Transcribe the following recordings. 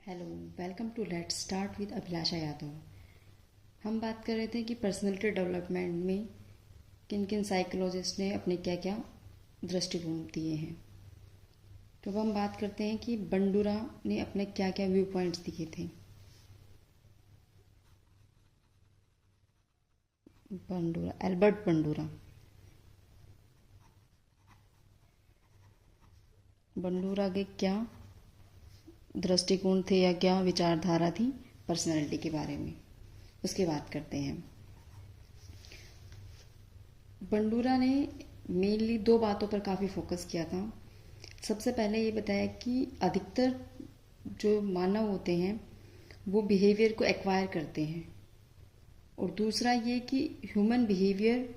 Hello, welcome to let's start with Abhilasha Yadav. हम बात कर रहे थे कि पर्सनैलिटी डेवलपमेंट में किन किन साइकोलॉजिस्ट ने अपने क्या क्या दृष्टिकोण दिए हैं। तो अब हम बात करते हैं कि बंडूरा ने अपने क्या क्या व्यू पॉइंट्स दिए थे। Bandura, Albert Bandura. बंडूरा के क्या दृष्टिकोण थे या क्या विचारधारा थी पर्सनैलिटी के बारे में, उसकी बात करते हैं। बंडूरा ने मेनली दो बातों पर काफ़ी फोकस किया था। सबसे पहले ये बताया कि अधिकतर जो मानव होते हैं वो बिहेवियर को एक्वायर करते हैं, और दूसरा ये कि ह्यूमन बिहेवियर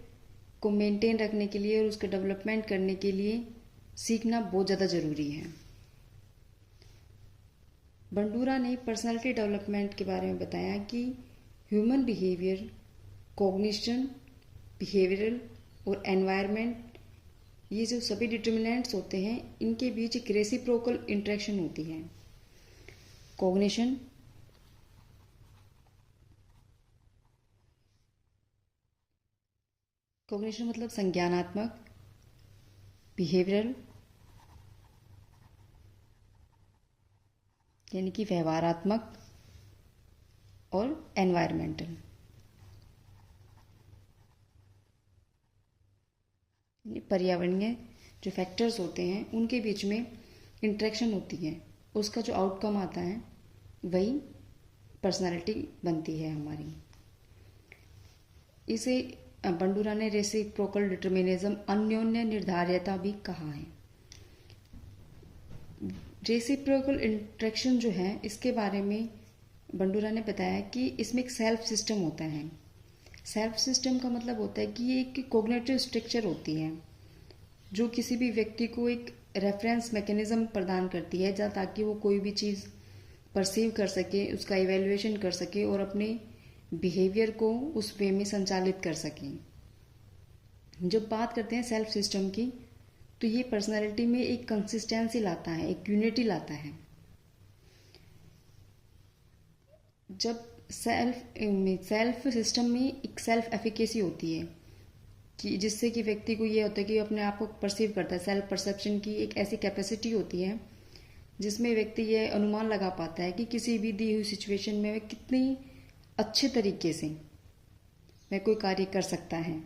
को मेंटेन रखने के लिए और उसका डेवलपमेंट करने के लिए सीखना बहुत ज़्यादा ज़रूरी है। बंडूरा ने पर्सनालिटी डेवलपमेंट के बारे में बताया कि ह्यूमन बिहेवियर, कॉग्निशन, बिहेवियरल और एनवायरनमेंट, ये जो सभी डिटर्मिनेंट्स होते हैं इनके बीच एक रेसिप्रोकल इंटरेक्शन होती है। कॉग्निशन मतलब संज्ञानात्मक, बिहेवियरल यानी कि व्यवहारात्मक, और एनवायरमेंटल पर्यावरणीय जो फैक्टर्स होते हैं उनके बीच में इंटरेक्शन होती है। उसका जो आउटकम आता है वही पर्सनालिटी बनती है हमारी। इसे बंडूरा ने रेसिप्रोकल डिटर्मिनिज्म, अन्योन्य निर्धार्यता भी कहा है। रेसिप्रोकल इंटरेक्शन जो है इसके बारे में बंडूरा ने बताया कि इसमें एक सेल्फ सिस्टम होता है। सेल्फ सिस्टम का मतलब होता है कि ये एक कोग्निटिव स्ट्रक्चर होती है जो किसी भी व्यक्ति को एक रेफरेंस मैकेनिज्म प्रदान करती है जहाँ ताकि वो कोई भी चीज़ परसीव कर सके, उसका इवेल्युएशन कर सके और अपने बिहेवियर को उस वे में संचालित कर सके। जब बात करते हैं सेल्फ सिस्टम की तो ये पर्सनालिटी में एक कंसिस्टेंसी लाता है, एक यूनिटी लाता है। जब सेल्फ सिस्टम में एक सेल्फ एफिकेसी होती है कि जिससे कि व्यक्ति को ये होता है कि अपने आप को परसीव करता है। सेल्फ परसेप्शन की एक ऐसी कैपेसिटी होती है जिसमें व्यक्ति ये अनुमान लगा पाता है कि किसी भी दी हुई सिचुएशन में वह कितनी अच्छे तरीके से वह कोई कार्य कर सकता है।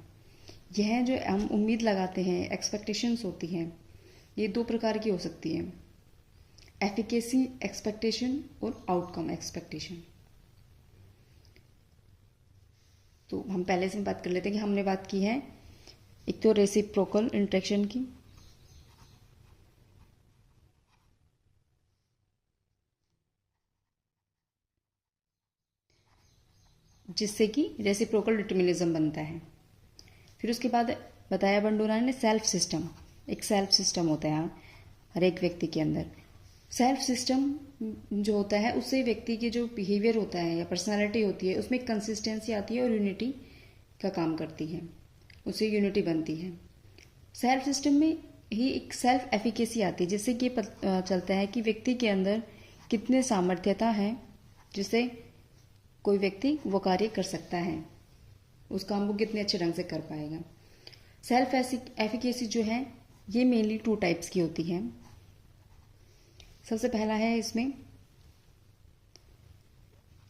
यह जो हम उम्मीद लगाते हैं, एक्सपेक्टेशंस होती हैं, ये दो प्रकार की हो सकती है, एफिकेसी एक्सपेक्टेशन और आउटकम एक्सपेक्टेशन। तो हम पहले से बात कर लेते हैं कि हमने बात की है एक तो रेसिप्रोकल इंटरेक्शन की, जिससे कि रेसिप्रोकल डिटर्मिनिज्म बनता है। फिर उसके बाद बताया बंडूरा ने सेल्फ सिस्टम, एक सेल्फ सिस्टम होता है हर एक व्यक्ति के अंदर। सेल्फ सिस्टम जो होता है उससे व्यक्ति के जो बिहेवियर होता है या पर्सनालिटी होती है उसमें कंसिस्टेंसी आती है और यूनिटी का काम करती है, उससे यूनिटी बनती है। सेल्फ सिस्टम में ही एक सेल्फ एफिकेसी आती है जिससे कि चलता है कि व्यक्ति के अंदर कितने सामर्थ्यता है जिससे कोई व्यक्ति वो कार्य कर सकता है, उस काम को कितने अच्छे ढंग से कर पाएगा। सेल्फ एफिकेसी जो है ये मेनली टू टाइप्स की होती है। सबसे पहला है इसमें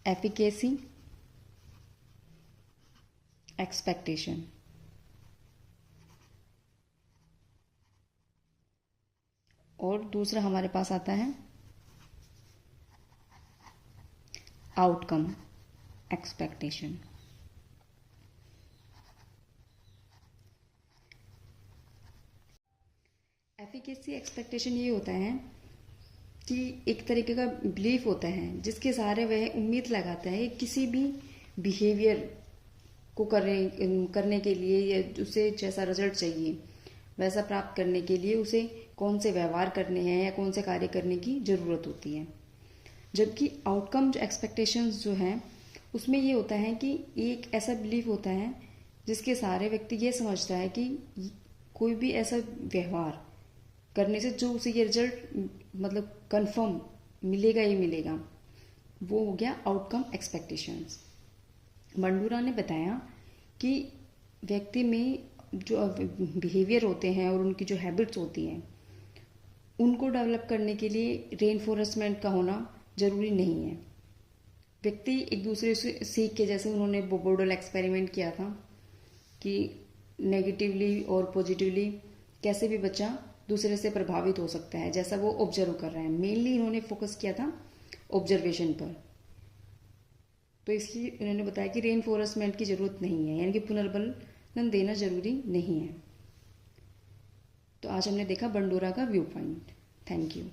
एफिकेसी एक्सपेक्टेशन, और दूसरा हमारे पास आता है आउटकम एक्सपेक्टेशन। एफिकेसी एक्सपेक्टेशन ये होता है कि एक तरीके का बिलीफ होता है जिसके सहारे वह उम्मीद लगाता है किसी भी बिहेवियर को करने के लिए या उसे जैसा रिजल्ट चाहिए वैसा प्राप्त करने के लिए उसे कौन से व्यवहार करने हैं या कौन से कार्य करने की ज़रूरत होती है। जबकि आउटकम जो एक्सपेक्टेशंस जो हैं उसमें ये होता है कि एक ऐसा बिलीफ होता है जिसके सहारे व्यक्ति ये समझता है कि कोई भी ऐसा व्यवहार करने से जो उसे ये रिजल्ट मतलब कंफर्म मिलेगा ही मिलेगा, वो हो गया आउटकम एक्सपेक्टेशंस। बंडूरा ने बताया कि व्यक्ति में जो बिहेवियर होते हैं और उनकी जो हैबिट्स होती हैं उनको डेवलप करने के लिए रेनफोर्समेंट का होना जरूरी नहीं है। व्यक्ति एक दूसरे से सीख के, जैसे उन्होंने बोबोडल एक्सपेरिमेंट किया था कि नेगेटिवली और पॉजिटिवली कैसे भी बच्चा दूसरे से प्रभावित हो सकता है, जैसा वो ऑब्जर्व कर रहा है। मेनली इन्होंने फोकस किया था ऑब्जर्वेशन पर। तो इसलिए उन्होंने बताया कि रेनफोर्समेंट की जरूरत नहीं है, यानी कि पुनर्बलन देना जरूरी नहीं है। तो आज हमने देखा बंडूरा का व्यू पॉइंट। Thank you.